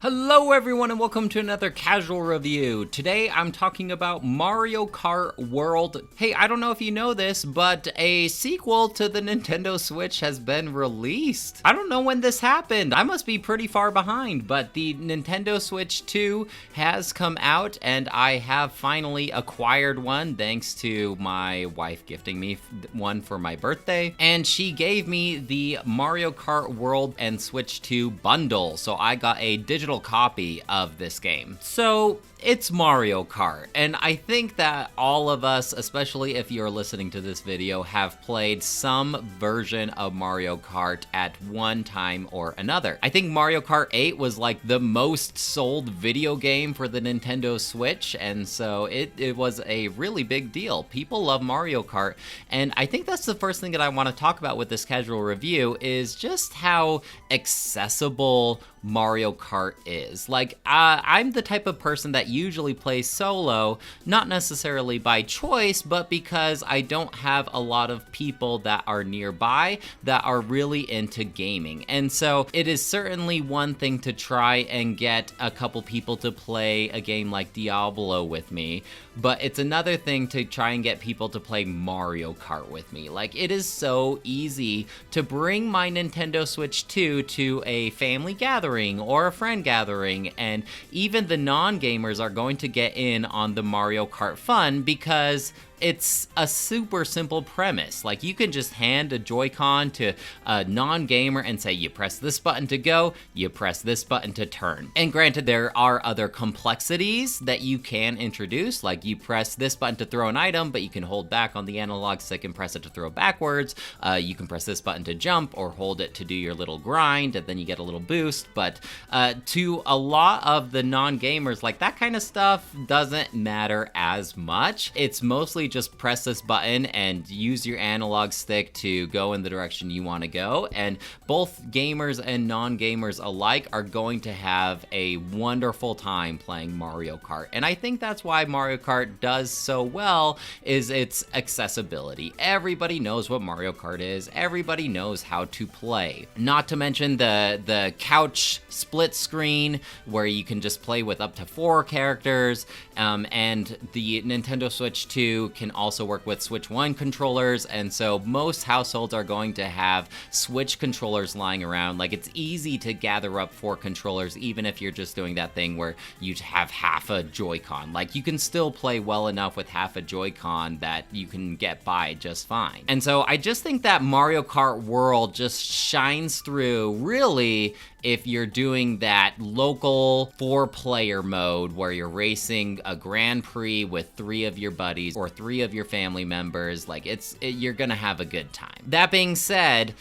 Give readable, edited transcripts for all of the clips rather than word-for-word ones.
Hello everyone and welcome to another casual review. Today I'm talking about Mario Kart World. Hey, I don't know if you know this, but a sequel to the Nintendo Switch has been released. I don't know when this happened. I must be pretty far behind, but the Nintendo Switch 2 has come out and I have finally acquired one thanks to my wife gifting me one for my birthday. And she gave me the Mario Kart World and Switch 2 bundle. So I got a digital copy of this game. So it's Mario Kart, and I think that all of us, especially if you're listening to this video, have played some version of Mario Kart at one time or another. I think Mario Kart 8 was like the most sold video game for the Nintendo Switch, and so it was a really big deal. People love Mario Kart, and I think that's the first thing that I want to talk about with this casual review is just how accessible Mario Kart is. Like, I'm the type of person that usually plays solo, not necessarily by choice, but because I don't have a lot of people that are nearby that are really into gaming. And so it is certainly one thing to try and get a couple people to play a game like Diablo with me, but it's another thing to try and get people to play Mario Kart with me. Like, it is so easy to bring my Nintendo Switch 2 to a family gathering or a friend gathering, and even the non-gamers are going to get in on the Mario Kart fun because it's a super simple premise. Like, you can just hand a Joy-Con to a non-gamer and say, you press this button to go, you press this button to turn. And granted, there are other complexities that you can introduce, like you press this button to throw an item, but you can hold back on the analog stick and press it to throw backwards. You can press this button to jump or hold it to do your little grind, and then you get a little boost. But to a lot of the non-gamers, like, that kind of stuff doesn't matter as much. It's mostly just press this button and use your analog stick to go in the direction you want to go, and both gamers and non-gamers alike are going to have a wonderful time playing Mario Kart. And I think that's why Mario Kart does so well, is its accessibility. Everybody knows what Mario Kart is, everybody knows how to play. Not to mention the couch split screen where you can just play with up to 4 characters, and the Nintendo Switch 2 can also work with Switch 1 controllers, and so most households are going to have Switch controllers lying around. Like, it's easy to gather up 4 controllers, even if you're just doing that thing where you have half a Joy-Con. Like, you can still play well enough with half a Joy-Con that you can get by just fine. And so I just think that Mario Kart World just shines through really if you're doing that local 4-player mode where you're racing a Grand Prix with 3 of your buddies or 3 of your family members. Like, you're gonna have a good time. That being said,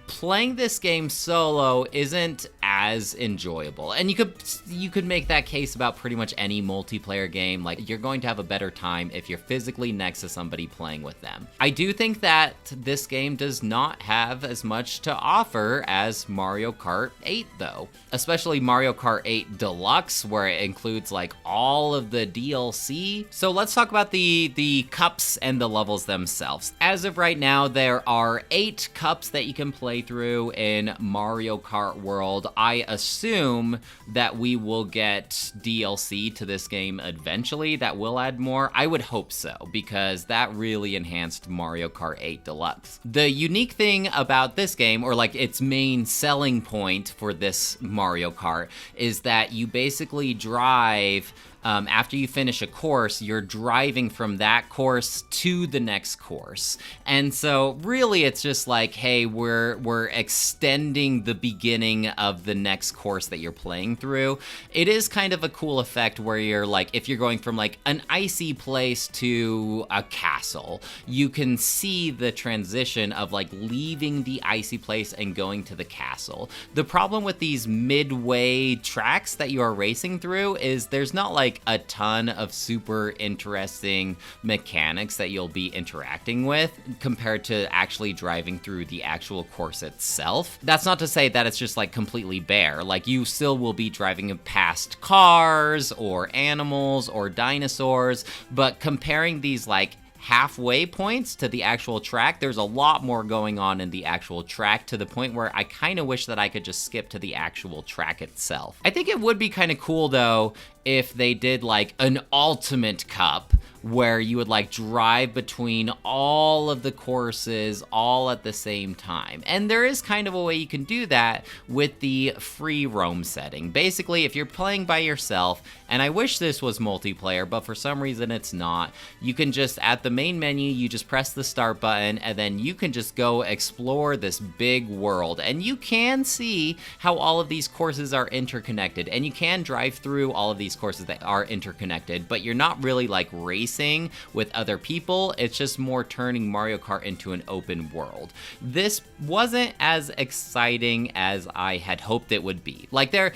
playing this game solo isn't as enjoyable, and you could make that case about pretty much any multiplayer game. Like, you're going to have a better time if you're physically next to somebody playing with them. I do think that this game does not have as much to offer as Mario Kart 8 though, especially Mario Kart 8 Deluxe, where it includes like all of the DLC. So let's talk about the cups and the levels themselves. As of right now, there are 8 cups that you can play through in Mario Kart World. I assume that we will get DLC to this game eventually that will add more. I would hope so, because that really enhanced Mario Kart 8 Deluxe. The unique thing about this game, or like its main selling point for this Mario Kart, is that you basically drive after you finish a course, you're driving from that course to the next course. And so really it's just like, hey, we're extending the beginning of the next course that you're playing through. It is kind of a cool effect where you're like, if you're going from like an icy place to a castle, you can see the transition of like leaving the icy place and going to the castle. The problem with these midway tracks that you are racing through is there's not like a ton of super interesting mechanics that you'll be interacting with compared to actually driving through the actual course itself. That's not to say that it's just like completely bare. Like, you still will be driving past cars or animals or dinosaurs, but comparing these like halfway points to the actual track. There's a lot more going on in the actual track, to the point where I kind of wish that I could just skip to the actual track itself. I think it would be kind of cool though if they did like an ultimate cup where you would like drive between all of the courses all at the same time. And there is kind of a way you can do that with the free roam setting. Basically, if you're playing by yourself, and I wish this was multiplayer, but for some reason it's not, you can just, at the main menu, you just press the start button, and then you can just go explore this big world. And you can see how all of these courses are interconnected, and you can drive through all of these courses that are interconnected, but you're not really like racing with other people. It's just more turning Mario Kart into an open world. This wasn't as exciting as I had hoped it would be. Like there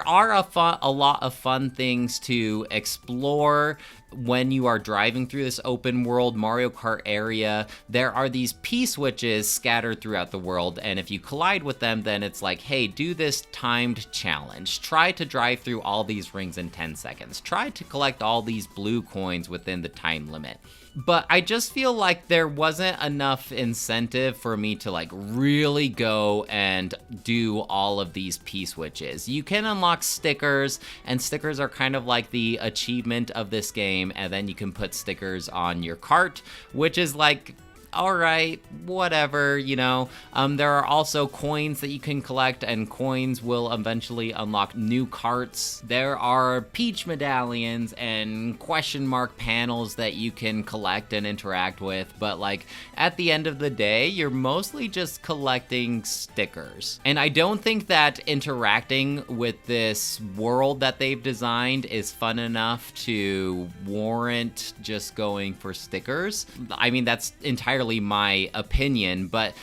are a lot of fun things to explore when you are driving through this open world Mario Kart area. There are these P-switches scattered throughout the world, and if you collide with them, then it's like, hey, do this timed challenge. Try to drive through all these rings in 10 seconds. Try to collect all these blue coins within the time limit. But I just feel like there wasn't enough incentive for me to like really go and do all of these P-switches. You can unlock stickers, and stickers are kind of like the achievement of this game, and then you can put stickers on your cart, which is like, all right, whatever, you know. There are also coins that you can collect, and coins will eventually unlock new carts. There are Peach medallions and question mark panels that you can collect and interact with, but like at the end of the day, you're mostly just collecting stickers. And I don't think that interacting with this world that they've designed is fun enough to warrant just going for stickers. I mean, that's entirely my opinion, but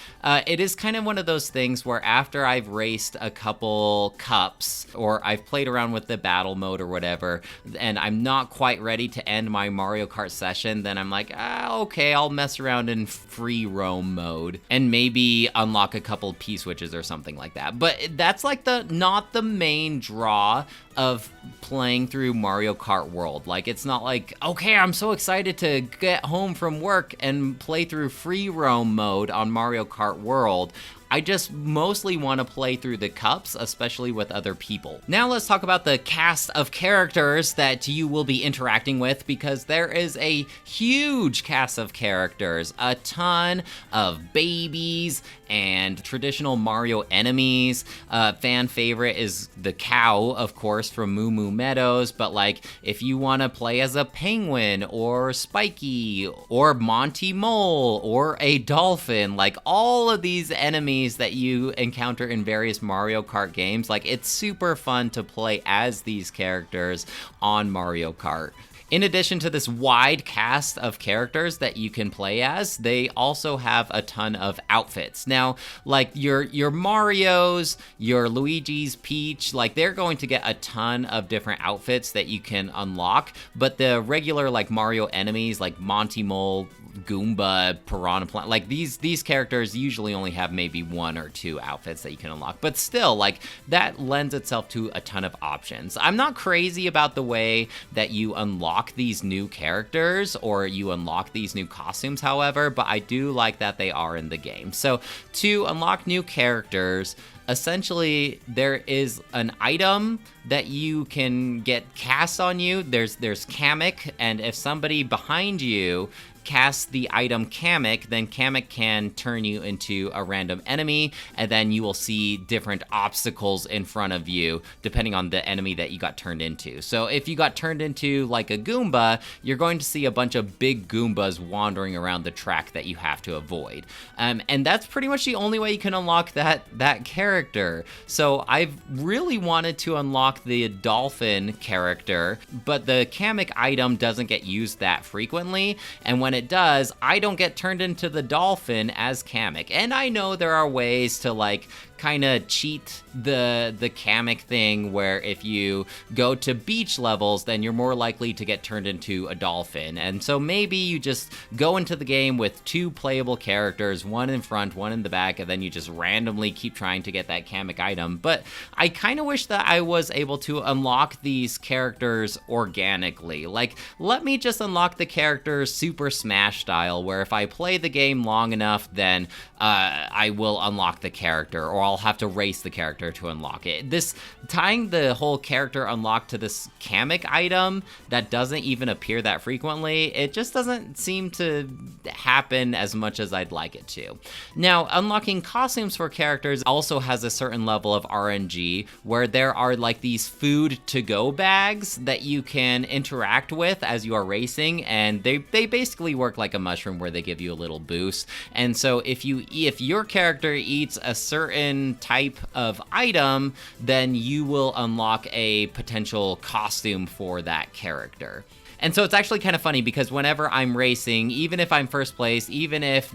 it is kind of one of those things where after I've raced a couple cups, or I've played around with the battle mode or whatever, and I'm not quite ready to end my Mario Kart session, then I'm like, okay, I'll mess around in free roam mode and maybe unlock a couple P-switches or something like that. But that's like not the main draw of playing through Mario Kart World. Like, it's not like, okay, I'm so excited to get home from work and play through free roam mode on Mario Kart World. I just mostly want to play through the cups, especially with other people. Now let's talk about the cast of characters that you will be interacting with, because there is a huge cast of characters, a ton of babies and traditional Mario enemies. Fan favorite is the cow, of course, from Moo Moo Meadows, but like if you want to play as a penguin or Spiky or Monty Mole or a dolphin, like all of these enemies that you encounter in various Mario Kart games, like it's super fun to play as these characters on Mario Kart. In addition to this wide cast of characters that you can play as, they also have a ton of outfits. Now, like your Marios, your Luigi's, Peach, like they're going to get a ton of different outfits that you can unlock, but the regular like Mario enemies like Monty Mole, Goomba, Piranha Plant, like these characters usually only have maybe one or two outfits that you can unlock, but still, like that lends itself to a ton of options. I'm not crazy about the way that you unlock these new characters or you unlock these new costumes, however, but I do like that they are in the game. So to unlock new characters, essentially there is an item that you can get cast on you. There's Kamek, and if somebody behind you casts the item Kamek, then Kamek can turn you into a random enemy, and then you will see different obstacles in front of you depending on the enemy that you got turned into. So if you got turned into like a Goomba, you're going to see a bunch of big Goombas wandering around the track that you have to avoid. And that's pretty much the only way you can unlock that character. So I've really wanted to unlock the dolphin character, but the Kamek item doesn't get used that frequently, and when it does, I don't get turned into the dolphin as Kamek. And I know there are ways to like kind of cheat the Kamek thing, where if you go to beach levels, then you're more likely to get turned into a dolphin. And so maybe you just go into the game with 2 playable characters, one in front, one in the back, and then you just randomly keep trying to get that Kamek item. But I kind of wish that I was able to unlock these characters organically. Like, let me just unlock the characters Super Smash style, where if I play the game long enough, then I will unlock the character, or I'll have to race the character to unlock it. This tying the whole character unlock to this Kamek item that doesn't even appear that frequently, it just doesn't seem to happen as much as I'd like it to. Now, unlocking costumes for characters also has a certain level of RNG, where there are like these food to-go bags that you can interact with as you are racing, and they basically work like a mushroom, where they give you a little boost. And so if your character eats a certain type of item, then you will unlock a potential costume for that character. And so it's actually kind of funny, because whenever I'm racing, even if I'm first place, even if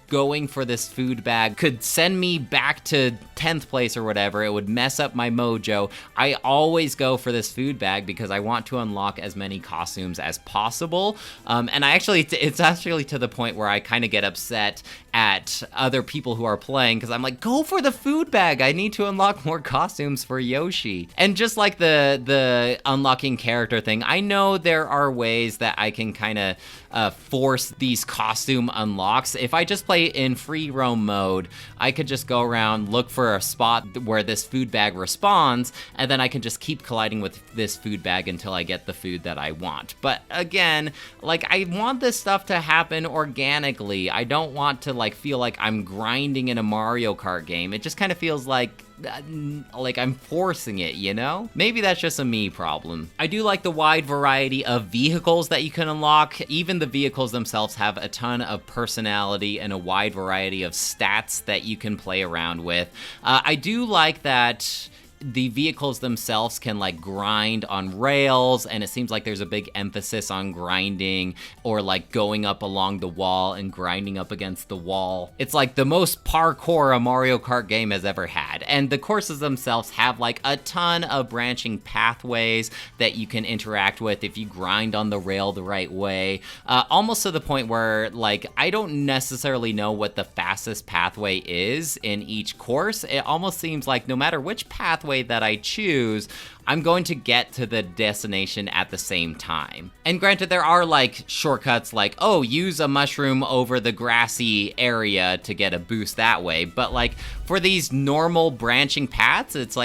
going for this food bag could send me back to 10th place or whatever, it would mess up my mojo, I always go for this food bag because I want to unlock as many costumes as possible. And it's actually to the point where I kind of get upset at other people who are playing, because I'm like, go for the food bag, I need to unlock more costumes for Yoshi. And just like the unlocking character thing, I know there are ways that I can kind of force these costume unlocks. If I just play in free roam mode, I could just go around, look for a spot where this food bag respawns, and then I can just keep colliding with this food bag until I get the food that I want. But again, like, I want this stuff to happen organically. I don't want to feel like I'm grinding in a Mario Kart game. It just kind of feels like I'm forcing it, you know? Maybe that's just a me problem. I do like the wide variety of vehicles that you can unlock. Even the vehicles themselves have a ton of personality and a wide variety of stats that you can play around with. I do like that the vehicles themselves can grind on rails, and it seems like there's a big emphasis on grinding, or going up along the wall and grinding up against the wall. It's like the most parkour a Mario Kart game has ever had. And the courses themselves have a ton of branching pathways that you can interact with if you grind on the rail the right way. Almost to the point where I don't necessarily know what the fastest pathway is in each course. It almost seems like no matter which pathway that I choose, I'm going to get to the destination at the same time. And granted, there are shortcuts use a mushroom over the grassy area to get a boost that way. But for these normal branching paths, it's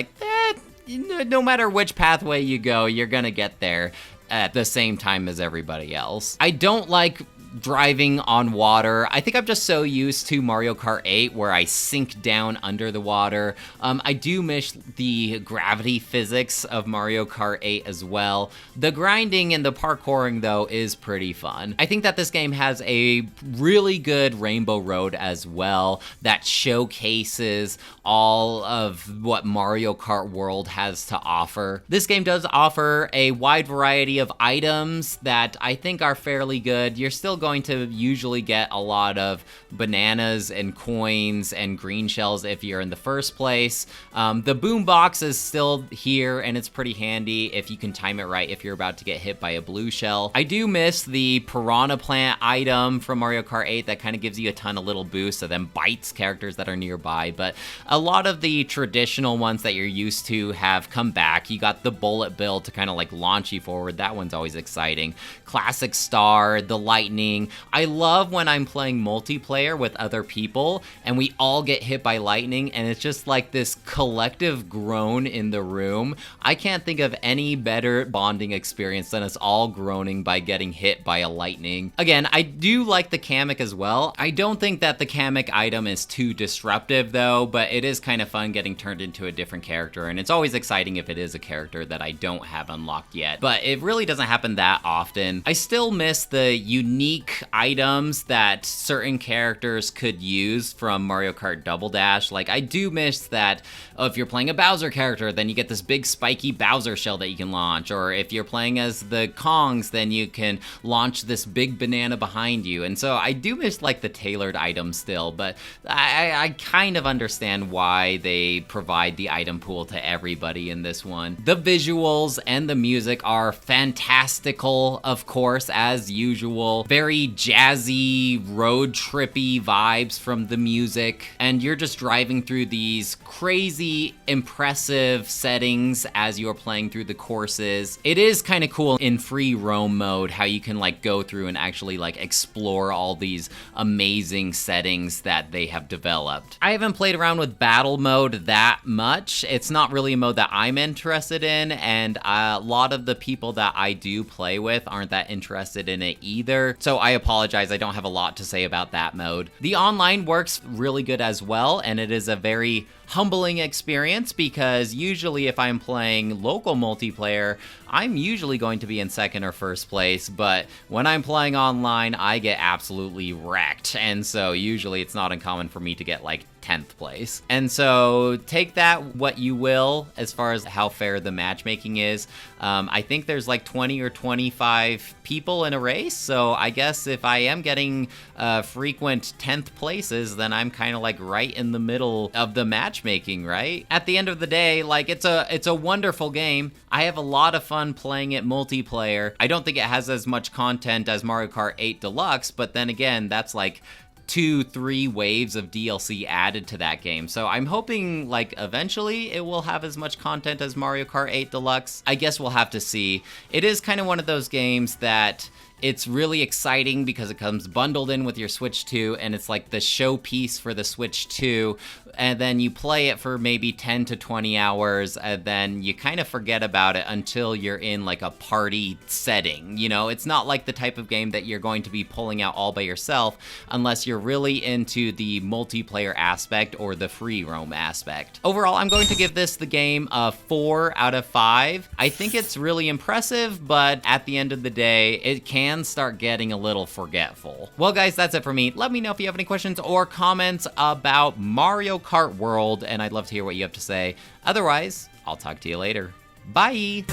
no matter which pathway you go, you're gonna get there at the same time as everybody else. I don't like driving on water. I think I'm just so used to Mario Kart 8 where I sink down under the water. I do miss the gravity physics of Mario Kart 8 as well. The grinding and the parkouring, though, is pretty fun. I think that this game has a really good Rainbow Road as well that showcases all of what Mario Kart World has to offer. This game does offer a wide variety of items that I think are fairly good. You're still going to usually get a lot of bananas and coins and green shells if you're in the first place. The boombox is still here, and it's pretty handy if you can time it right if you're about to get hit by a blue shell. I do miss the piranha plant item from Mario Kart 8 that kind of gives you a ton of little boosts and then bites characters that are nearby, but a lot of the traditional ones that you're used to have come back. You got the bullet bill to kind of launch you forward. That one's always exciting. Classic star, the lightning. I love when I'm playing multiplayer with other people and we all get hit by lightning, and it's just this collective groan in the room. I can't think of any better bonding experience than us all groaning by getting hit by a lightning. Again, I do like the Kamek as well. I don't think that the Kamek item is too disruptive though, but it is kind of fun getting turned into a different character, and it's always exciting if it is a character that I don't have unlocked yet, but it really doesn't happen that often. I still miss the unique unique items that certain characters could use from Mario Kart Double Dash. Like, I do miss that if you're playing a Bowser character, then you get this big spiky Bowser shell that you can launch. Or if you're playing as the Kongs, then you can launch this big banana behind you. And so I do miss like the tailored items still, but I kind of understand why they provide the item pool to everybody in this one. The visuals and the music are fantastical, of course, as usual. Very jazzy, road trippy vibes from the music. And you're just driving through these crazy, impressive settings as you're playing through the courses. It is kind of cool in free roam mode how you can like go through and actually like explore all these amazing settings that they have developed. I haven't played around with battle mode that much. It's not really a mode that I'm interested in, and a lot of the people that I do play with aren't that interested in it either. So I apologize, I don't have a lot to say about that mode. The online works really good as well, and it is a very humbling experience because usually if I'm playing local multiplayer, I'm usually going to be in second or first place, but when I'm playing online, I get absolutely wrecked, and so usually it's not uncommon for me to get like 10th place. And so take that what you will as far as how fair the matchmaking is. I think there's like 20 or 25 people in a race, so I guess if I am getting frequent 10th places, then I'm kind of like right in the middle of the matchmaking, right? At the end of the day, like it's a wonderful game. I have a lot of fun playing it multiplayer. I don't think it has as much content as Mario Kart 8 Deluxe, but then again, that's like 2-3 waves of DLC added to that game. So I'm hoping like eventually it will have as much content as Mario Kart 8 Deluxe. I guess we'll have to see. It is kind of one of those games that it's really exciting because it comes bundled in with your Switch 2, and it's like the showpiece for the Switch 2, and then you play it for maybe 10 to 20 hours, and then you kind of forget about it until you're in like a party setting. You know, it's not like the type of game that you're going to be pulling out all by yourself unless you're really into the multiplayer aspect or the free roam aspect. Overall, I'm going to give this the game a 4 out of 5. I think it's really impressive, but at the end of the day, it can start getting a little forgetful. Well, guys, that's it for me. Let me know if you have any questions or comments about Mario Kart World, and I'd love to hear what you have to say. Otherwise, I'll talk to you later. Bye!